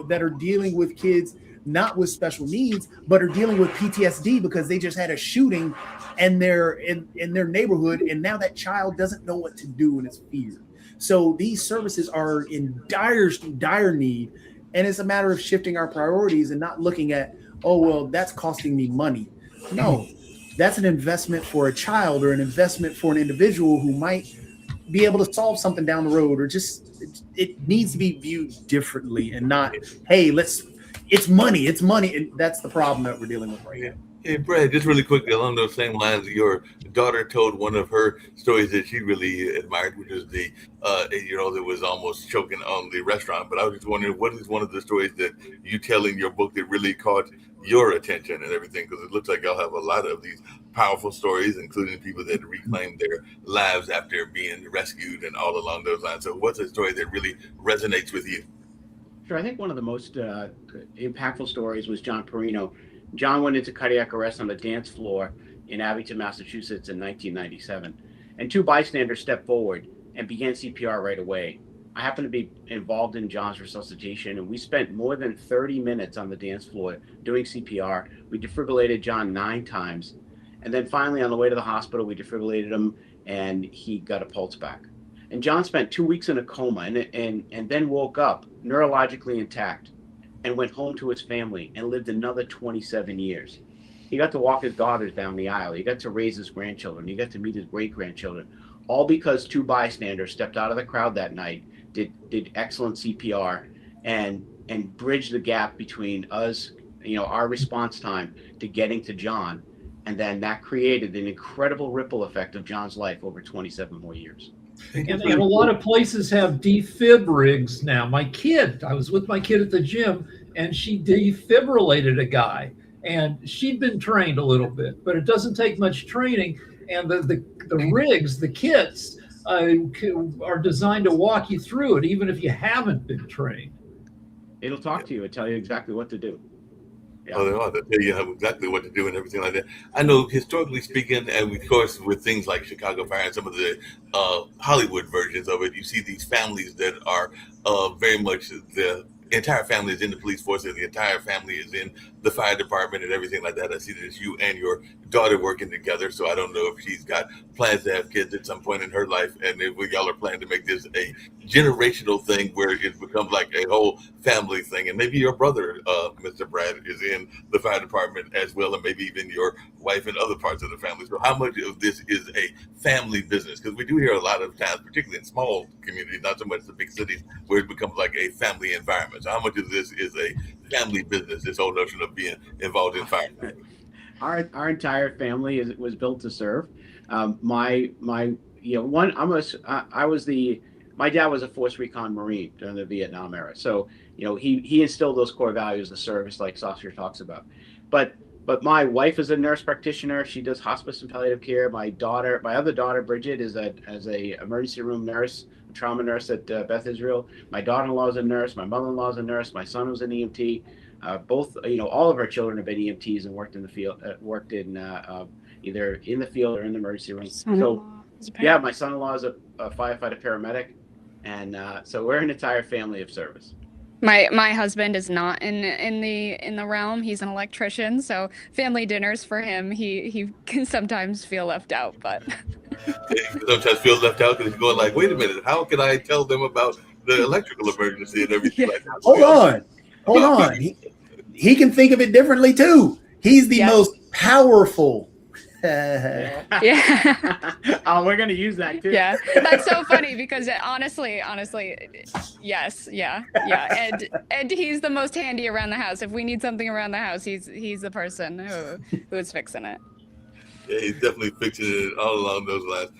that are dealing with kids not with special needs, but are dealing with PTSD because they just had a shooting and they're in their neighborhood, and now that child doesn't know what to do and is feared. So these services are in dire need, and it's a matter of shifting our priorities and not looking at, oh, well, that's costing me money. No, that's an investment for a child, or an investment for an individual who might be able to solve something down the road, or just it needs to be viewed differently and not, hey, it's money. And that's the problem that we're dealing with right now. Hey, Brad, just really quickly along those same lines, your daughter told one of her stories that she really admired, which is the 8-year-old that was almost choking on the restaurant. But I was just wondering, what is one of the stories that you tell in your book that really caught your attention and everything? Because it looks like y'all have a lot of these powerful stories, including people that reclaimed their lives after being rescued and all along those lines. So what's a story that really resonates with you? Sure. I think one of the most impactful stories was John Perino. John went into cardiac arrest on the dance floor in Abington, Massachusetts in 1997. And two bystanders stepped forward and began CPR right away. I happened to be involved in John's resuscitation, and we spent more than 30 minutes on the dance floor doing CPR. We defibrillated John 9 times. And then finally, on the way to the hospital, we defibrillated him, and he got a pulse back. And John spent 2 weeks in a coma and then woke up neurologically intact and went home to his family and lived another 27 years. He got to walk his daughters down the aisle. He got to raise his grandchildren. He got to meet his great-grandchildren, all because two bystanders stepped out of the crowd that night, did excellent CPR, and bridged the gap between us, our response time to getting to John. And then that created an incredible ripple effect of John's life over 27 more years. And a lot of places have defib rigs now. I was with my kid at the gym, and she defibrillated a guy, and she'd been trained a little bit, but it doesn't take much training. And the rigs, the kits, are designed to walk you through it, even if you haven't been trained. It'll talk to you and tell you exactly what to do. Yeah. Oh, they are. They tell you exactly what to do and everything like that. I know, historically speaking, and of course with things like Chicago Fire and some of the Hollywood versions of it, you see these families that are very much the entire family is in the police force, and the entire family is in the fire department and everything like that. I see that it's you and your daughter working together. So I don't know if she's got plans to have kids at some point in her life, and if y'all are planning to make this a generational thing where it becomes like a whole family thing. And maybe your brother, Mr. Brad, is in the fire department as well, and maybe even your wife and other parts of the family. So how much of this is a family business? Because we do hear a lot of times, particularly in small communities, not so much the big cities, where it becomes like a family environment. So how much of this is a family business, this whole notion of being involved in fire? Our entire family was built to serve. My one I was the my dad was a force recon Marine during the Vietnam era, so he instilled those core values of service, like Sasha talks about. But my wife is a nurse practitioner. She does hospice and palliative care. My other daughter Bridget is a emergency room nurse, a trauma nurse at Beth Israel. My daughter-in-law is a nurse. My mother-in-law is a nurse. My son was an EMT. Both, all of our children have been EMTs and worked in the field, worked in either in the field or in the emergency room. So, yeah, my son-in-law is a firefighter paramedic, and so we're an entire family of service. My husband is not in the realm. He's an electrician, so family dinners for him, he can sometimes feel left out, but Sometimes feel left out because he's going like, wait a minute, how can I tell them about the electrical emergency and everything like that? Hold on. He can think of it differently too. He's the most powerful. yeah. Oh, we're gonna use that too. Yeah, that's so funny because honestly, yes, yeah, and he's the most handy around the house. If we need something around the house, he's the person who's fixing it. Yeah, he's definitely fixing it all along those lines.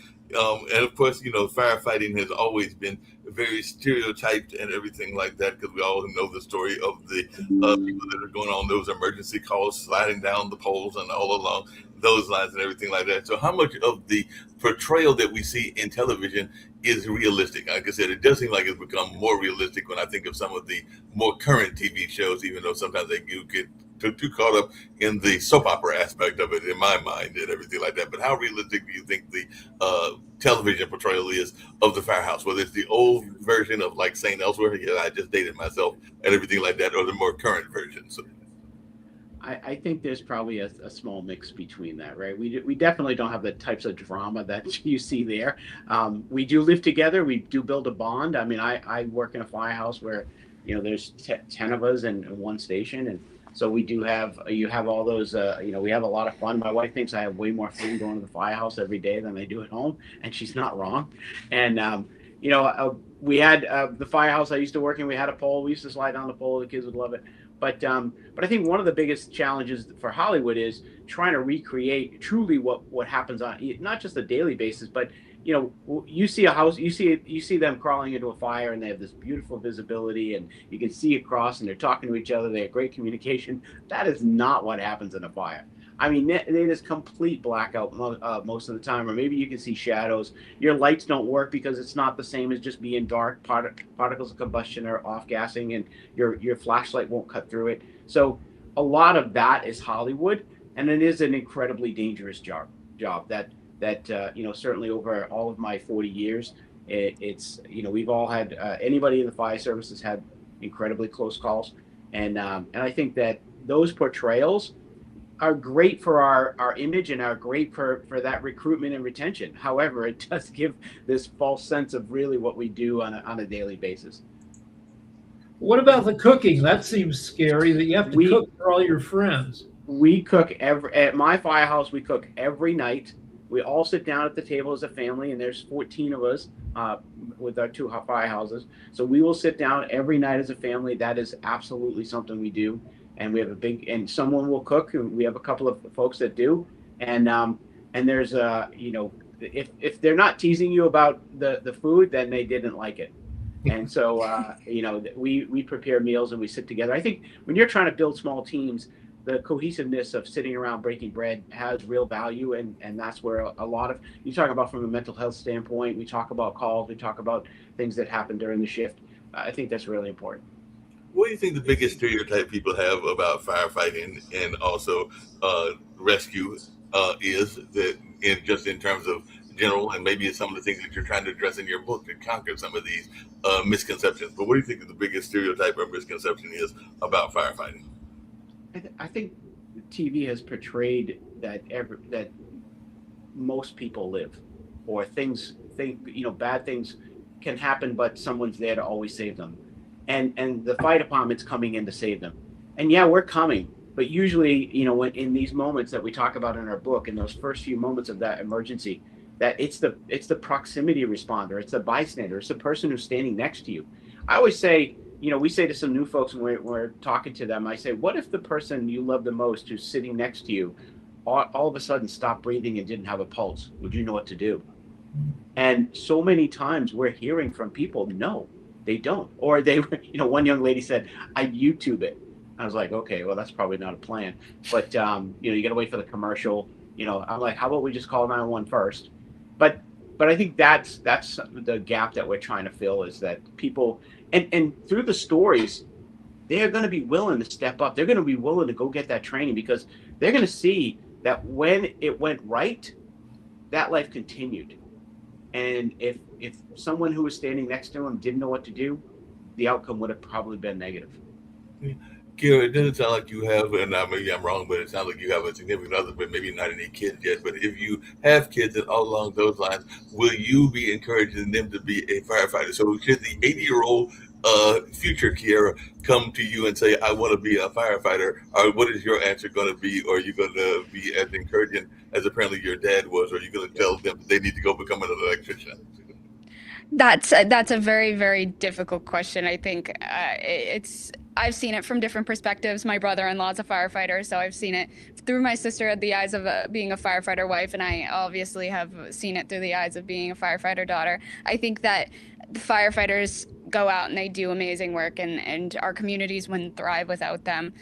And of course, firefighting has always been very stereotyped and everything like that, because we all know the story of the people that are going on those emergency calls, sliding down the poles and all along those lines and everything like that. So how much of the portrayal that we see in television is realistic? Like I said, it does seem like it's become more realistic when I think of some of the more current TV shows, even though sometimes they do get too caught up in the soap opera aspect of it in my mind and everything like that. But how realistic do you think the television portrayal is of the firehouse, whether it's the old version of like St. Elsewhere, I just dated myself and everything like that, or the more current version? So I think there's probably a small mix between that, right? We definitely don't have the types of drama that you see there. We do live together. We do build a bond. I mean, I work in a firehouse where, there's 10 of us in one station. And so you have all those, we have a lot of fun. My wife thinks I have way more fun going to the firehouse every day than I do at home. And she's not wrong. And, we had the firehouse I used to work in, we had a pole. We used to slide down the pole. The kids would love it. But I think one of the biggest challenges for Hollywood is trying to recreate truly what happens on not just a daily basis, but you see a house, you see them crawling into a fire, and they have this beautiful visibility, and you can see across, and they're talking to each other. They have great communication. That is not what happens in a fire. I mean, they just complete blackout most of the time, or maybe you can see shadows. Your lights don't work because it's not the same as just being dark. Particles of combustion are off-gassing, and your flashlight won't cut through it. So a lot of that is Hollywood, and it is an incredibly dangerous job that certainly over all of my 40 years, it's we've all had anybody in the fire service has had incredibly close calls, and I think that those portrayals are great for our image and are great for that recruitment and retention. However, it does give this false sense of really what we do on a daily basis. What about the cooking? That seems scary, that you have to cook for all your friends. We cook at my firehouse. We cook every night. We all sit down at the table as a family, and there's 14 of us with our two firehouses. So we will sit down every night as a family. That is absolutely something we do. And we have and someone will cook. And we have a couple of folks that do. And there's if they're not teasing you about the food, then they didn't like it. And so we prepare meals and we sit together. I think when you're trying to build small teams, the cohesiveness of sitting around breaking bread has real value, and that's where a lot of you talk about from a mental health standpoint. We talk about calls, we talk about things that happen during the shift. I think that's really important. What do you think the biggest stereotype people have about firefighting and also rescue is that in terms of general, and maybe it's some of the things that you're trying to address in your book to conquer some of these misconceptions. But what do you think the biggest stereotype or misconception is about firefighting? I think TV has portrayed that most people live, or bad things can happen, but someone's there to always save them. And the fire department's coming in to save them. And yeah, we're coming. But usually, when in these moments that we talk about in our book, in those first few moments of that emergency, that it's the proximity responder, it's the bystander, it's the person who's standing next to you. I always say, we say to some new folks when we're talking to them, I say, what if the person you love the most who's sitting next to you all of a sudden stopped breathing and didn't have a pulse? Would you know what to do? And so many times we're hearing from people, no, they don't. Or they, one young lady said, I YouTube it. I was like, okay, well, that's probably not a plan. But, you got to wait for the commercial. I'm like, how about we just call 911 first? But I think that's the gap that we're trying to fill, is that people, and through the stories, they're going to be willing to step up. They're going to be willing to go get that training, because they're going to see that when it went right, that life continued. And if someone who was standing next to him didn't know what to do, the outcome would have probably been negative. Kira, it doesn't sound like you have, and maybe I'm wrong, but it sounds like you have a significant other, but maybe not any kids yet. But if you have kids and all along those lines, will you be encouraging them to be a firefighter? So should the 80-year-old future Kiara come to you and say, I want to be a firefighter, or what is your answer going to be? Or are you going to be as encouraging as apparently your dad was? Or are you going to tell them they need to go become an electrician? That's a very, very difficult question. I think I've seen it from different perspectives. My brother-in-law's a firefighter, so I've seen it through my sister at the eyes of being a firefighter wife, and I obviously have seen it through the eyes of being a firefighter daughter. I think that the firefighters go out and they do amazing work, and our communities wouldn't thrive without them.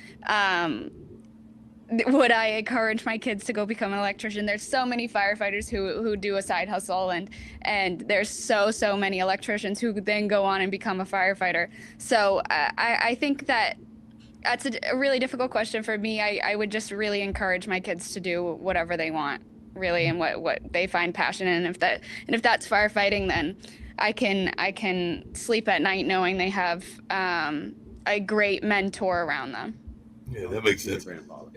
Would I encourage my kids to go become an electrician? There's so many firefighters who do a side hustle, and there's so many electricians who then go on and become a firefighter. So I think that's a really difficult question for me. I would just really encourage my kids to do whatever they want, really, and what they find passion in. And if that's firefighting, then I can sleep at night knowing they have a great mentor around them. Yeah, that makes sense.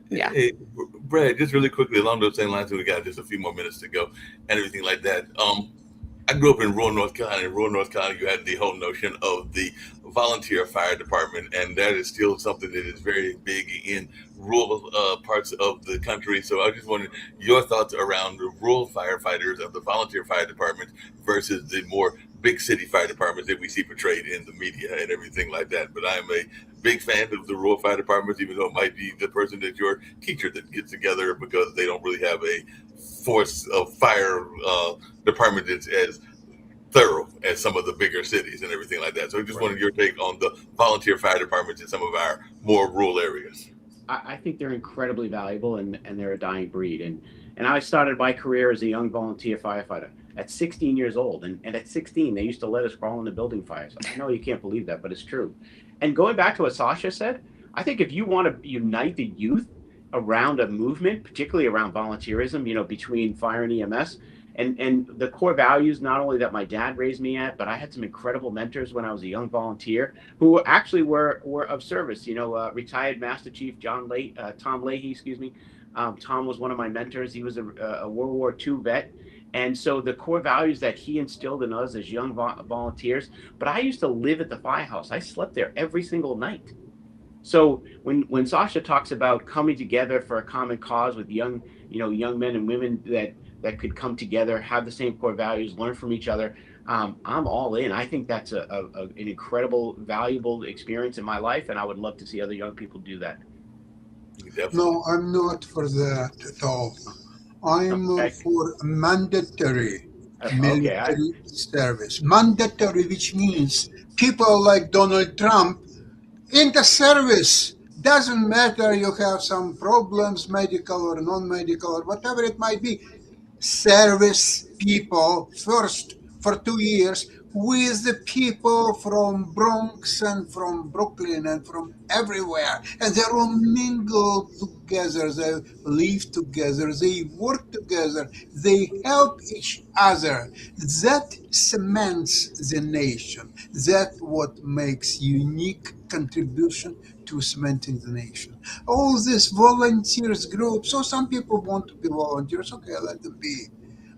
Yeah. Hey, Brad, just really quickly along those same lines, we got just a few more minutes to go and everything like that. I grew up in rural North Carolina. In rural North Carolina, you had the whole notion of the volunteer fire department, and that is still something that is very big in rural parts of the country. So I just wanted your thoughts around the rural firefighters of the volunteer fire department versus the more big city fire departments that we see portrayed in the media and everything like that. But I'm a big fan of the rural fire departments, even though it might be the person that's your teacher that gets together, because they don't really have a force of fire department that's as thorough as some of the bigger cities and everything like that. So I just wanted your take on the volunteer fire departments in some of our more rural areas. I think they're incredibly valuable, and they're a dying breed. And I started my career as a young volunteer firefighter at 16 years old. And at 16, they used to let us crawl into building fires. I know you can't believe that, but it's true. And going back to what Sasha said, I think if you want to unite the youth around a movement, particularly around volunteerism, between fire and EMS, and the core values, not only that my dad raised me at, but I had some incredible mentors when I was a young volunteer who actually were of service. Retired Master Chief Tom Leahy, Tom was one of my mentors. He was a World War II vet. And so the core values that he instilled in us as young volunteers, but I used to live at the firehouse. I slept there every single night. So when Sasha talks about coming together for a common cause with young men and women that could come together, have the same core values, learn from each other, I'm all in. I think that's an incredible, valuable experience in my life, and I would love to see other young people do that. No, I'm not for that at all. I'm for mandatory military service. Mandatory, which means people like Donald Trump in the service. Doesn't matter you have some problems, medical or non-medical or whatever it might be. Service people first for 2 years with the people from Bronx and from Brooklyn and from everywhere. And they all mingle together, they live together, they work together, they help each other. That cements the nation. That's what makes unique contribution to cementing the nation. All these volunteers groups, so some people want to be volunteers, okay, let them be.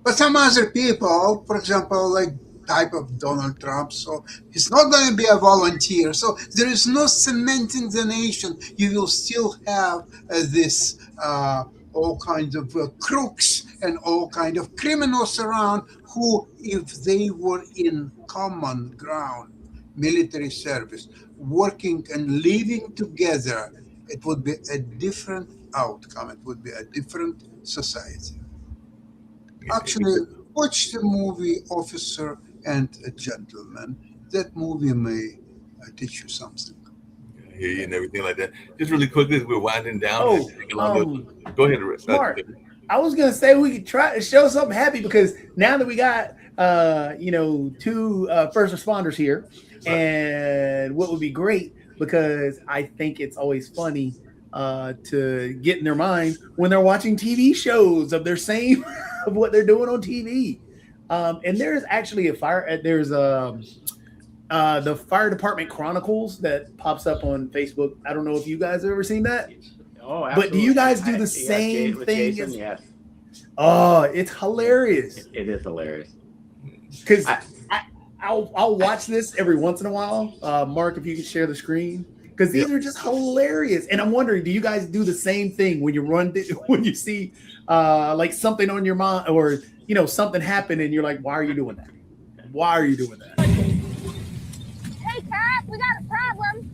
But some other people, for example, like type of Donald Trump. So he's not going to be a volunteer. So there is no cementing the nation. You will still have this all kinds of crooks and all kinds of criminals around who, if they were in common ground, military service, working and living together, it would be a different outcome. It would be a different society. Actually, watch the movie Officer and a Gentleman. That movie may teach you something. I hear you and everything like that. Just really quickly, as we're winding down. Go ahead, Rick. Smart. I was gonna say we could try to show something happy because now that we got two first responders here, and what would be great, because I think it's always funny to get in their mind when they're watching TV shows of their same of what they're doing on TV. And there's actually a fire. There's the Fire Department Chronicles that pops up on Facebook. I don't know if you guys have ever seen that. Oh, absolutely. But do you guys do the same thing? Jason, yes. Oh, it's hilarious. It is hilarious. Because I'll watch this every once in a while. Mark, if you could share the screen, because these are just hilarious. And I'm wondering, do you guys do the same thing when you when you see like something on your mind, or something happened and you're like, why are you doing that? Why are you doing that? Hey, Cat, we got a problem.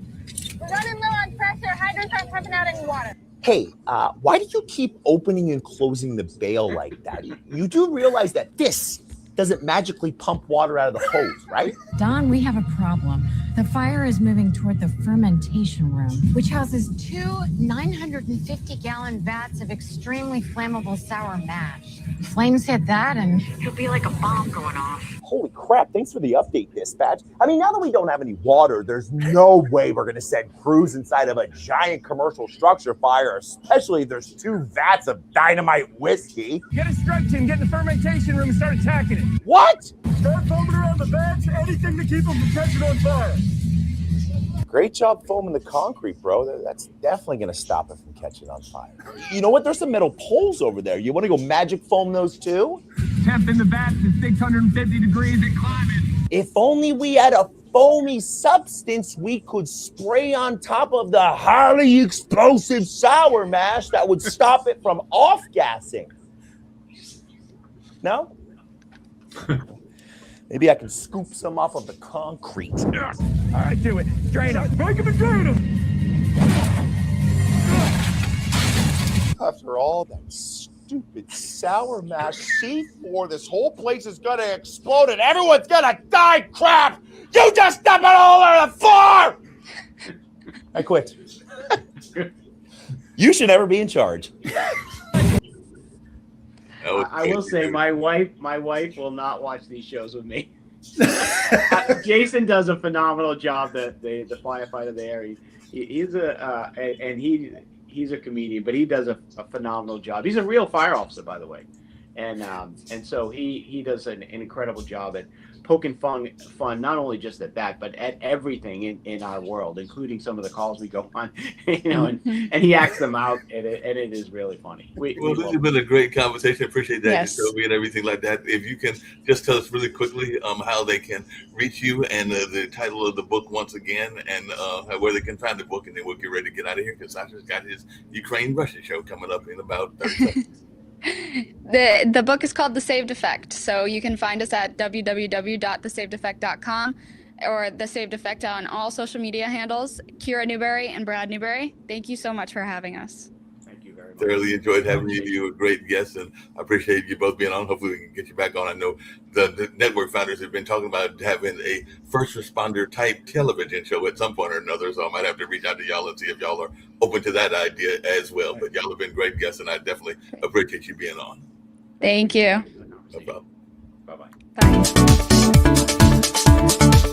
We're running low on pressure. Hydrants aren't pumping out any water. Hey, why do you keep opening and closing the bail like that? You do realize that this doesn't magically pump water out of the hose, right? Don, we have a problem. The fire is moving toward the fermentation room, which houses 2 950-gallon vats of extremely flammable sour mash. Flames hit that and it'll be like a bomb going off. Holy crap, thanks for the update, dispatch. I mean, now that we don't have any water, there's no way we're going to send crews inside of a giant commercial structure fire, especially if there's 2 vats of dynamite whiskey. Get a strike team, get in the fermentation room and start attacking it. What? Start foaming around the vats, anything to keep them from catching on fire. Great job foaming the concrete, bro. That's definitely going to stop it from catching on fire. You know what? There's some metal poles over there. You want to go magic foam those too? Temp in the vats is 650 degrees and climbing. If only we had a foamy substance we could spray on top of the highly explosive sour mash that would stop it from off-gassing. No? Maybe I can scoop some off of the concrete. All right, do it. Drain them. Break them and drain them. After all that stupid sour mash C4, this whole place is gonna explode and everyone's gonna die. Crap! You just step it all over the floor! I quit. You should never be in charge. I will say my wife will not watch these shows with me. Jason does a phenomenal job. The firefighter there. He's a comedian, but he does a phenomenal job. He's a real fire officer, by the way, and so he does an incredible job at poking fun not only just at that, but at everything in our world, including some of the calls we go on, and he acts them out, and it is really funny. This has been a great conversation. Appreciate that, Yes. Sylvia, and everything like that. If you can just tell us really quickly how they can reach you and the title of the book once again, and where they can find the book, and then we'll get ready to get out of here because Sasha's got his Ukraine-Russia show coming up in about 30 seconds. The book is called The Saved Effect, so you can find us at www.thesavedeffect.com or The Saved Effect on all social media handles. Kira Newberry and Brad Newberry, thank you so much for having us. Thank you very much. Thoroughly enjoyed having you. You were a great guest, and I appreciate you both being on. Hopefully, we can get you back on. I know the network founders have been talking about having a first responder type television show at some point or another, so I might have to reach out to y'all and see if y'all are open to that idea as well. But y'all have been great guests, and I definitely appreciate you being on. Thank you. No problem. Bye-bye. Bye.